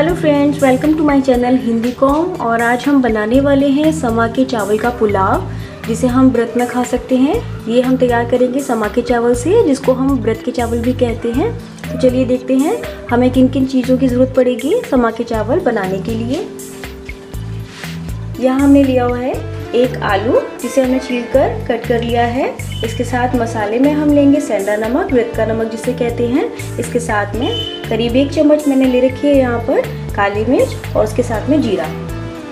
Hello friends, welcome to my channel Hindi com. और आज हम बनाने वाले हैं समा के चावल का पुलाव, जिसे हम व्रत में खा सकते हैं। ये हम तैयार करेंगे समा के चावल से, जिसको हम व्रत के चावल भी कहते हैं। तो चलिए देखते हैं हमें किन किन चीज़ों की ज़रूरत पड़ेगी समा के चावल बनाने के लिए। यहाँ हमने लिया हुआ है एक आलू, जिसे हमने छीलकर कट कर लिया है। इसके साथ मसाले में हम लेंगे सेंधा नमक, व्रत का नमक जिसे कहते हैं। इसके साथ में करीब 1 चम्मच मैंने ले रखी है यहाँ पर काली मिर्च, और उसके साथ में जीरा।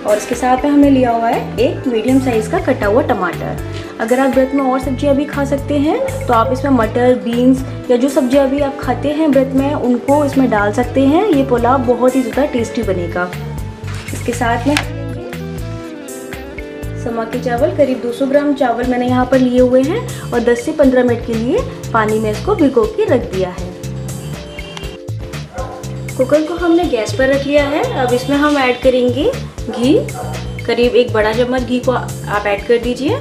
और इसके साथ में हमने लिया हुआ है एक मीडियम साइज़ का कटा हुआ टमाटर। अगर आप व्रत में और सब्जियाँ भी खा सकते हैं तो आप इसमें मटर, बीन्स या जो सब्जियाँ भी आप खाते हैं व्रत में उनको इसमें डाल सकते हैं। ये पुलाव बहुत ही ज़्यादा टेस्टी बनेगा। इसके साथ में समा के चावल, करीब 200 ग्राम चावल मैंने यहाँ पर लिए हुए हैं और 10 से 15 मिनट के लिए पानी में इसको भिगो के रख दिया है। कुकर को हमने गैस पर रख लिया है। अब इसमें हम ऐड करेंगे घी। करीब 1 बड़ा चम्मच घी को आप ऐड कर दीजिए।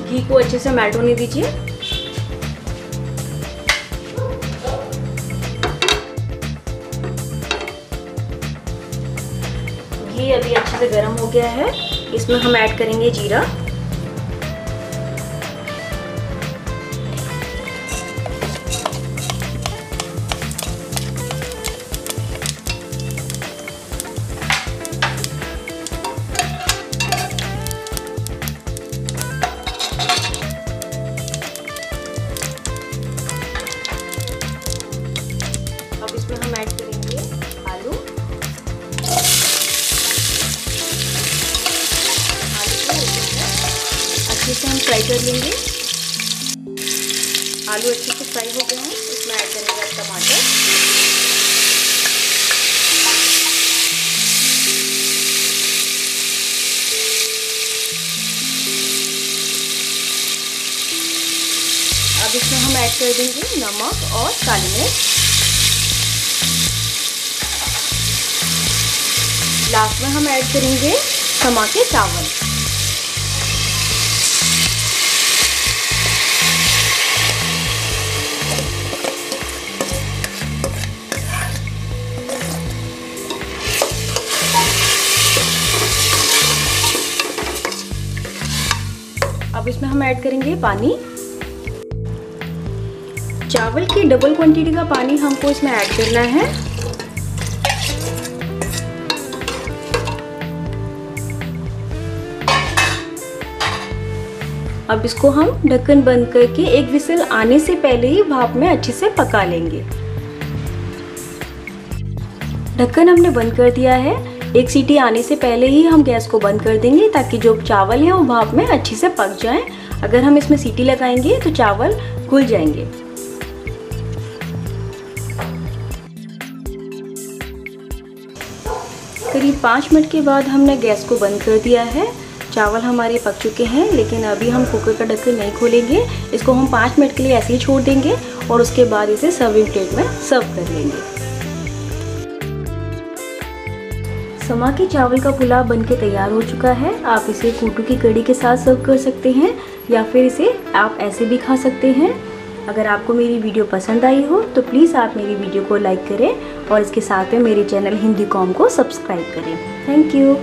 घी को अच्छे से मेल्ट होने दीजिए। घी अभी अच्छे से गर्म हो गया है। इसमें हम ऐड करेंगे जीरा। अब इसमें हम ऐड करेंगे आलू। अच्छे से हम फ्राई कर लेंगे। आलू अच्छे से फ्राई हो गए हैं। इसमें ऐड करेंगे अब टमाटर। अब इसमें हम ऐड कर देंगे नमक और काली मिर्च। लास्ट में हम ऐड करेंगे समा के चावल। अब इसमें हम ऐड करेंगे पानी। चावल की डबल क्वांटिटी का पानी हमको इसमें ऐड करना है। अब इसको हम ढक्कन बंद करके 1 विसल आने से पहले ही भाप में अच्छे से पका लेंगे। ढक्कन हमने बंद कर दिया है। 1 सीटी आने से पहले ही हम गैस को बंद कर देंगे, ताकि जो चावल है वो भाप में अच्छे से पक जाएं। अगर हम इसमें सीटी लगाएंगे तो चावल घुल जाएंगे। करीब 5 मिनट के बाद हमने गैस को बंद कर दिया है। चावल हमारे पक चुके हैं, लेकिन अभी हम कुकर का ढक्कन नहीं खोलेंगे। इसको हम 5 मिनट के लिए ऐसे ही छोड़ देंगे और उसके बाद इसे सर्विंग प्लेट में सर्व कर लेंगे। समा के चावल का पुलाव बनके तैयार हो चुका है। आप इसे कूटू की कड़ी के साथ सर्व कर सकते हैं या फिर इसे आप ऐसे भी खा सकते हैं। अगर आपको मेरी वीडियो पसंद आई हो तो प्लीज़ आप मेरी वीडियो को लाइक करें और इसके साथ में मेरे चैनल हिंदी कॉम को सब्सक्राइब करें। Thank you.